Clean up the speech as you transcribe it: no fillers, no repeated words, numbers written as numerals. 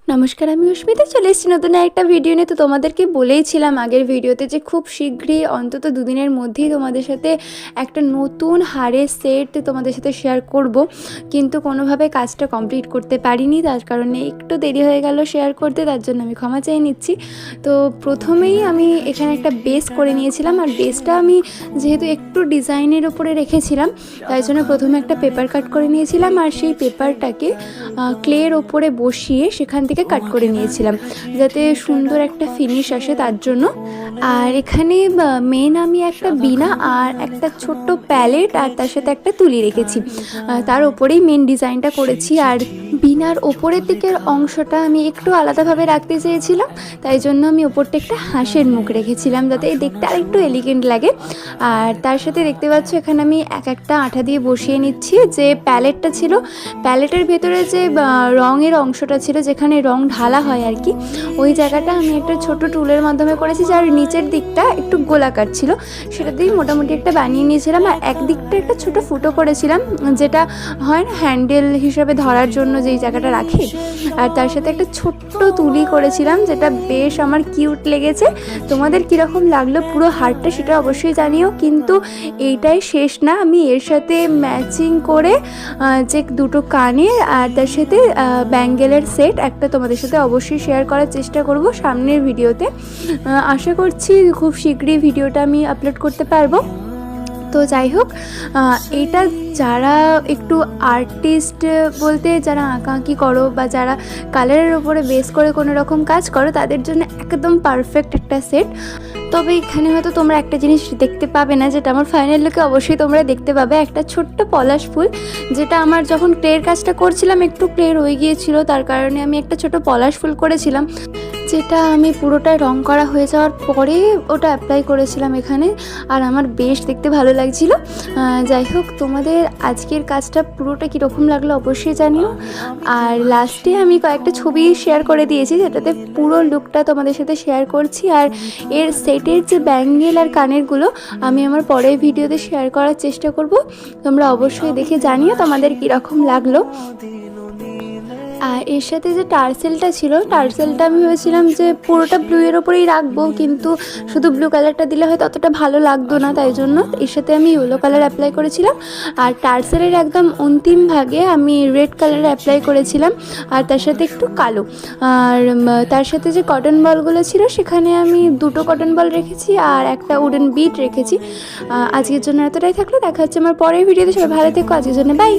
নমস্কার, আমি অস্মিতা চলে এসেছি নতুন একটা ভিডিও নিয়ে। তো তোমাদেরকে বলেইছিলাম আগের ভিডিওতে যে খুব শীঘ্রই অন্তত দুদিনের মধ্যেই তোমাদের সাথে একটা নতুন হারের সেট তোমাদের সাথে শেয়ার করব, কিন্তু কোনোভাবে কাজটা কমপ্লিট করতে পারিনি। তার কারণে একটু দেরি হয়ে গেল শেয়ার করতে, তার জন্য আমি ক্ষমা চেয়ে নিচ্ছি। তো প্রথমেই আমি এখানে একটা বেস করে নিয়েছিলাম, আর বেসটা আমি যেহেতু একটু ডিজাইনের ওপরে রেখেছিলাম তাই জন্য প্রথমে একটা পেপার কাট করে নিয়েছিলাম, আর সেই পেপারটাকে ক্লের ওপরে বসিয়ে সেখান থেকে কাট করে নিয়েছিলাম যাতে সুন্দর একটা ফিনিশ আসে তার জন্য। আর এখানে মেন আমি একটা বিনা আর একটা ছোট্ট প্যালেট আর তার সাথে একটা তুলি রেখেছি, তার ওপরেই মেন ডিজাইনটা করেছি। আর বিনার ওপরের দিকের অংশটা আমি একটু আলাদাভাবে রাখতে চেয়েছিলাম, তাই জন্য আমি ওপরটা একটা হাঁসের মুখ রেখেছিলাম যাতে দেখতে আর একটু এলিগেন্ট লাগে। আর তার সাথে দেখতে পাচ্ছ এখানে আমি একটা আঠা দিয়ে বসিয়ে নিচ্ছি। যে প্যালেটটা ছিল, প্যালেটের ভেতরে যে রঙের অংশটা ছিল যেখানে রং ঢালা হয় আর কি, ওই জায়গাটা আমি একটা ছোট টুলের মাধ্যমে করেছি, যার নিচের দিকটা একটু গোলাকার ছিল, সেটা দিয়েই মোটামুটি একটা বানিয়ে নিয়েছিলাম। আর একদিকটা একটা ছোট ফুটো করেছিলাম, যেটা হয় না হ্যান্ডেল হিসাবে ধরার জন্য যেই জায়গাটা রাখি। আর তার সাথে একটা ছোট্ট তুলি করেছিলাম, যেটা বেশ আমার কিউট লেগেছে। তোমাদের কীরকম লাগলো পুরো হারটা সেটা অবশ্যই জানিও। কিন্তু এইটাই শেষ না, আমি এর সাথে ম্যাচিং করে যে দুটো কানের আর তার সাথে ব্যাঙ্গেলের সেট একটা তোমাদের সাথে অবশ্যই শেয়ার করার চেষ্টা করব সামনের ভিডিওতে। আশা করছি খুব শীঘ্রই ভিডিওটা আমি আপলোড করতে পারবো। তো যাই হোক, এটা যারা একটু আর্টিস্ট বলতে যারা আঁকাআঁকি করো বা যারা কালারের ওপরে বেস করে কোনো রকম কাজ করো তাদের জন্য একদম পারফেক্ট একটা সেট। তবে এখানে হয়তো তোমরা একটা জিনিস দেখতে পাবে না, যেটা আমার ফাইনাল লুকে অবশ্যই তোমরা দেখতে পাবে, একটা ছোট্ট পলাশ ফুল, যেটা আমার যখন ক্লের কাজটা করছিলাম একটু ক্লে রয়ে গিয়েছিল, তার কারণে আমি একটা ছোট পলাশ ফুল করেছিলাম, যেটা আমি পুরোটাই রং করা হয়ে যাওয়ার পরে ওটা অ্যাপ্লাই করেছিলাম এখানে। আর আমার বেশ দেখতে ভালো লাগছিল। যাই হোক, তোমাদের আজকের কাজটা পুরোটা কীরকম লাগলো অবশ্যই জানিও। আর লাস্টে আমি কয়েকটা ছবি শেয়ার করে দিয়েছি, যেটাতে পুরো লুকটা তোমাদের সাথে শেয়ার করছি। আর এর সেটের যে ব্যাঙ্গেল আর কানেরগুলো আমি আমার পরের ভিডিওতে শেয়ার করার চেষ্টা করব, তোমরা অবশ্যই দেখে জানিও তোমাদের কীরকম লাগলো। আর এর সাথে যে টার্সেলটা ছিল, টার্সেলটা আমি ভেবেছিলাম যে পুরোটা ব্লু এর ওপরেই রাখবো, কিন্তু শুধু ব্লু কালারটা দিলে হয়তো অতটা ভালো লাগতো না, তাই জন্য এর সাথে আমি ইয়েলো কালার অ্যাপ্লাই করেছিলাম। আর টার্সেলের একদম অন্তিম ভাগে আমি রেড কালার অ্যাপ্লাই করেছিলাম, আর তার সাথে একটু কালো। আর তার সাথে যে কটন বলগুলো ছিল সেখানে আমি দুটো কটন বল রেখেছি আর একটা উডেন বিট রেখেছি। আজকের জন্য এতটাই থাকলো, দেখা হচ্ছে আমার পরের ভিডিওতে। সবাই ভালো থেকো, আজকের জন্য বাই।